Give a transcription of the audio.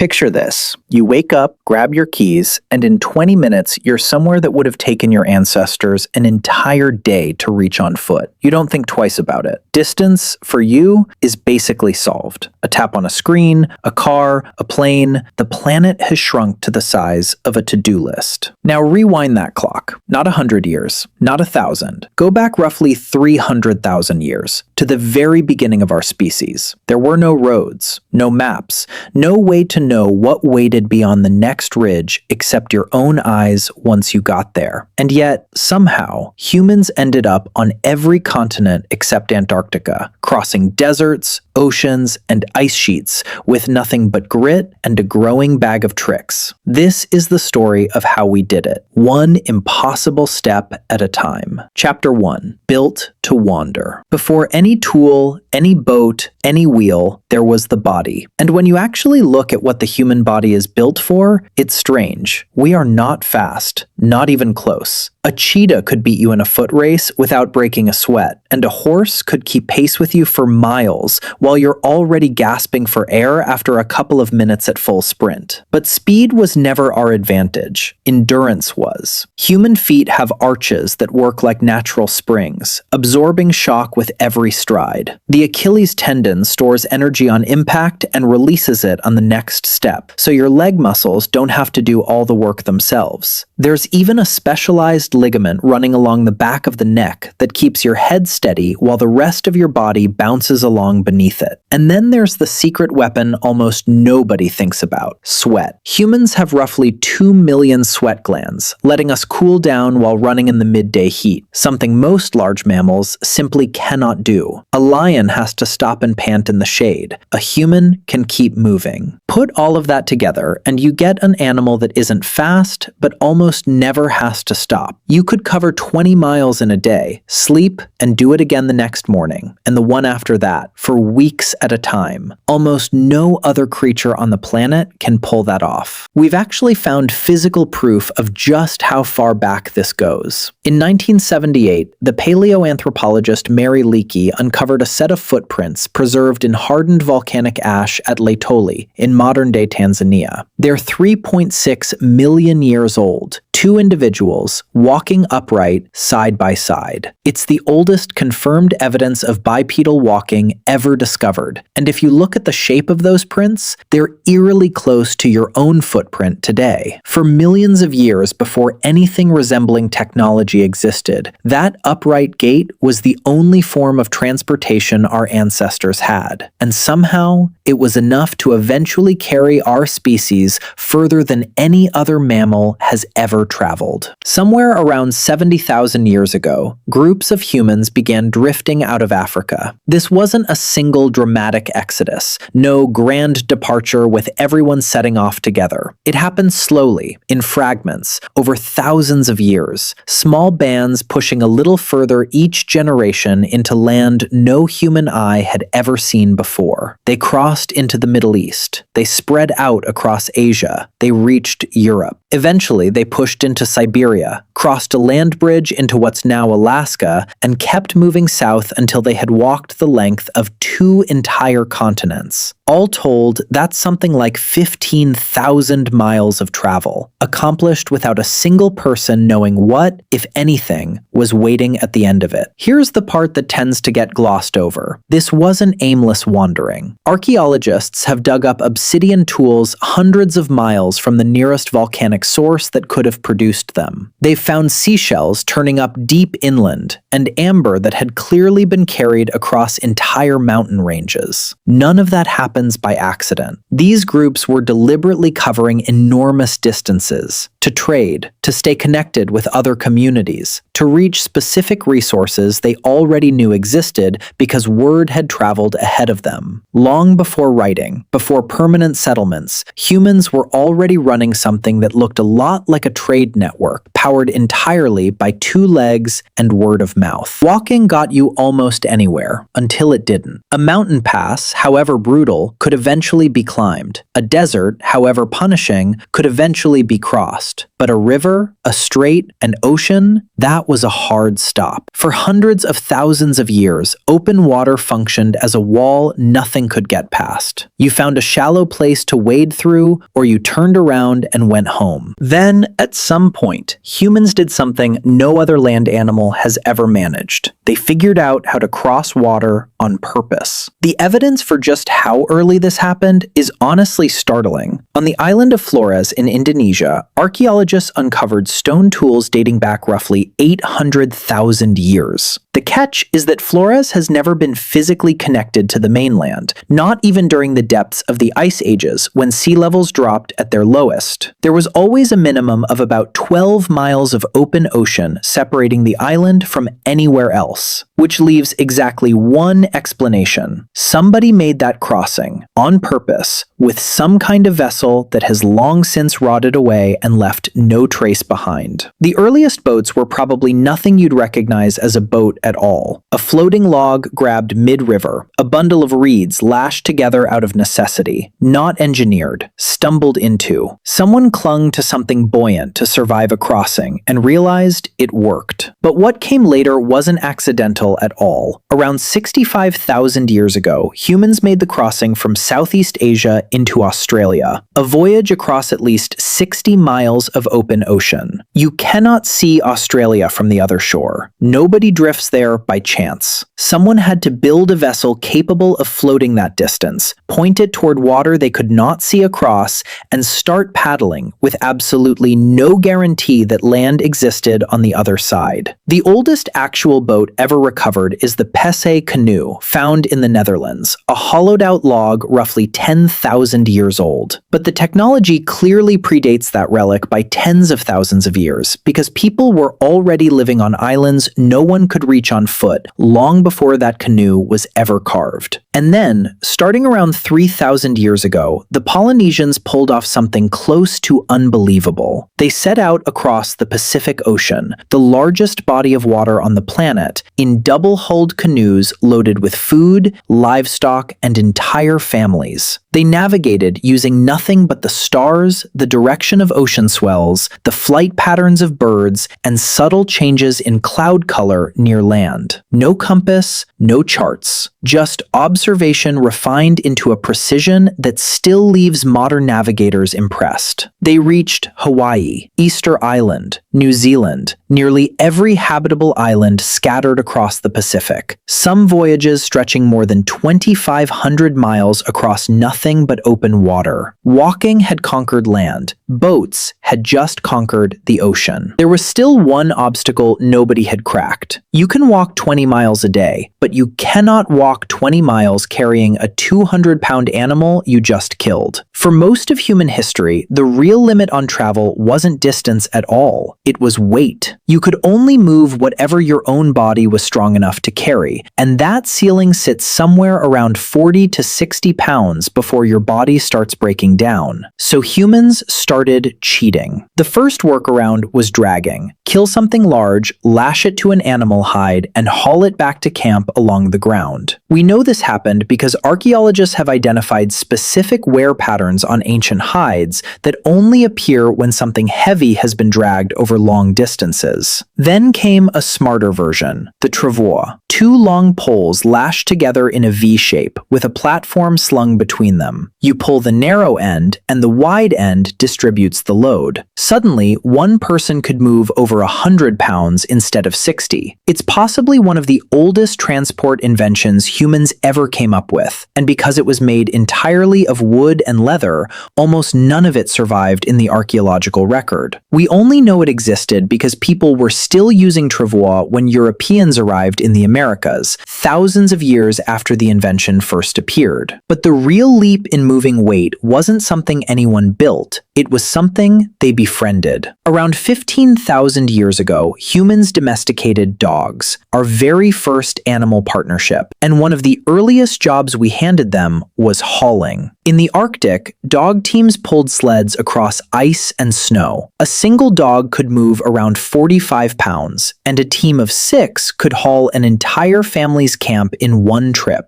Picture this. You wake up, grab your keys, and in 20 minutes, you're somewhere that would have taken your ancestors an entire day to reach on foot. You don't think twice about it. Distance, for you, is basically solved. A tap on a screen, a car, a plane, the planet has shrunk to the size of a to-do list. Now rewind that clock. Not 100 years, not 1,000. Go back roughly 300,000 years, to the very beginning of our species. There were no roads, no maps, no way to know what waited beyond the next ridge except your own eyes once you got there. And yet, somehow, humans ended up on every continent except Antarctica, crossing deserts, oceans, and ice sheets with nothing but grit and a growing bag of tricks. This is the story of how we did it, one impossible step at a time. Chapter 1. Built to wander. Before any tool, any boat, any wheel, there was the body. And when you actually look at what the human body is built for, it's strange. We are not fast, not even close. A cheetah could beat you in a foot race without breaking a sweat, and a horse could keep pace with you for miles while you're already gasping for air after a couple of minutes at full sprint. But speed was never our advantage. Endurance was. Human feet have arches that work like natural springs, absorbing shock with every stride. The Achilles tendon stores energy on impact and releases it on the next step, so your leg muscles don't have to do all the work themselves. There's even a specialized ligament running along the back of the neck that keeps your head steady while the rest of your body bounces along beneath it. And then there's the secret weapon almost nobody thinks about: sweat. Humans have roughly 2 million sweat glands, letting us cool down while running in the midday heat, something most large mammals simply cannot do. A lion has to stop and pant in the shade. A human can keep moving. Put all of that together, and you get an animal that isn't fast, but almost never has to stop. You could cover 20 miles in a day, sleep, and do it again the next morning, and the one after that, for weeks at a time. Almost no other creature on the planet can pull that off. We've actually found physical proof of just how far back this goes. In 1978, the paleoanthropologist Mary Leakey uncovered a set of footprints preserved in hardened volcanic ash at Laetoli in modern-day Tanzania. They're 3.6 million years old. Two individuals walking upright side by side. It's the oldest confirmed evidence of bipedal walking ever discovered. And if you look at the shape of those prints, they're eerily close to your own footprint today. For millions of years before anything resembling technology existed, that upright gait was the only form of transportation our ancestors had. And somehow, it was enough to eventually carry our species further than any other mammal has ever traveled. Somewhere around 70,000 years ago, groups of humans began drifting out of Africa. This wasn't a single dramatic exodus, no grand departure with everyone setting off together. It happened slowly, in fragments, over thousands of years, small bands pushing a little further each generation into land no human eye had ever seen before. They crossed into the Middle East. They spread out across Asia. They reached Europe. Eventually, they pushed into Siberia, crossed a land bridge into what's now Alaska, and kept moving south until they had walked the length of 2 entire continents. All told, that's something like 15,000 miles of travel, accomplished without a single person knowing what, if anything, was waiting at the end of it. Here's the part that tends to get glossed over. This wasn't aimless wandering. Archaeologists have dug up obsidian tools hundreds of miles from the nearest volcanic source that could have produced them. They've found seashells turning up deep inland, and amber that had clearly been carried across entire mountain ranges. None of that happened by accident. These groups were deliberately covering enormous distances to trade, to stay connected with other communities, to reach specific resources they already knew existed because word had traveled ahead of them. Long before writing, before permanent settlements, humans were already running something that looked a lot like a trade network, powered entirely by 2 legs and word of mouth. Walking got you almost anywhere, until it didn't. A mountain pass, however brutal, could eventually be climbed. A desert, however punishing, could eventually be crossed. But a river, a strait, an ocean, that was a hard stop. For hundreds of thousands of years, open water functioned as a wall nothing could get past. You found a shallow place to wade through, or you turned around and went home. Then, at some point, humans did something no other land animal has ever managed. They figured out how to cross water on purpose. The evidence for just how early this happened is honestly startling. On the island of Flores in Indonesia, archaeologists uncovered stone tools dating back roughly 800,000 years. The catch is that Flores has never been physically connected to the mainland, not even during the depths of the ice ages when sea levels dropped at their lowest. There was always a minimum of about 12 miles of open ocean separating the island from anywhere else, which leaves exactly one explanation. Somebody made that crossing, on purpose, with some kind of vessel that has long since rotted away and left no trace behind. The earliest boats were probably nothing you'd recognize as a boat at all. A floating log grabbed mid-river, a bundle of reeds lashed together out of necessity, not engineered, stumbled into. Someone clung to something buoyant to survive a crossing and realized it worked. But what came later wasn't accidental at all. Around 65,000 years ago, humans made the crossing from Southeast Asia into Australia, a voyage across at least 60 miles of open ocean. You cannot see Australia from the other shore. Nobody drifts there by chance. Someone had to build a vessel capable of floating that distance, point it toward water they could not see across, and start paddling with absolutely no guarantee that land existed on the other side. The oldest actual boat ever recovered is the Pesse canoe, found in the Netherlands, a hollowed-out log roughly 10,000 years old. But the technology clearly predates that relic by tens of thousands of years, because people were already living on islands no one could reach on foot long before that canoe was ever carved. And then, starting around 3,000 years ago, the Polynesians pulled off something close to unbelievable. They set out across the Pacific Ocean, the largest body of water on the planet, in double-hulled canoes loaded with food, livestock, and entire families. They navigated using nothing but the stars, the direction of ocean swells, the flight patterns of birds, and subtle changes in cloud color near land. No compass, no charts, just observation refined into a precision that still leaves modern navigators impressed. They reached Hawaii, Easter Island, New Zealand, nearly every habitable island scattered across the Pacific. Some voyages stretching more than 2,500 miles across nothing but open water. Walking had conquered land. Boats had just conquered the ocean. There was still one obstacle nobody had cracked. You can walk 20 miles a day, but you cannot walk 20 miles carrying a 200-pound animal you just killed. For most of human history, the real limit on travel wasn't distance at all. It was weight. You could only move whatever your own body was strong enough to carry, and that ceiling sits somewhere around 40 to 60 pounds before your body starts breaking down. So humans started cheating. The first workaround was dragging. Kill something large, lash it to an animal hide, and haul it back to camp along the ground. We know this happened because archaeologists have identified specific wear patterns on ancient hides that only appear when something heavy has been dragged over long distances. Then came a smarter version, the travois. 2 long poles lashed together in a V shape with a platform slung between them. You pull the narrow end, and the wide end distributes the load. Suddenly, one person could move over 100 pounds instead of 60. It's possibly one of the oldest transport inventions humans ever came up with, and because it was made entirely of wood and leather, almost none of it survived in the archaeological record. We only know it existed because people were still using travois when Europeans arrived in the Americas, thousands of years after the invention first appeared. But the real leap in moving weight wasn't something anyone built. It was something they befriended. Around 15,000 years ago, humans domesticated dogs, our very first animal partnership, and one of the earliest jobs we handed them was hauling. In the Arctic, dog teams pulled sleds across ice and snow. A single dog could move around 45 pounds, and a team of 6 could haul an entire family's camp in one trip.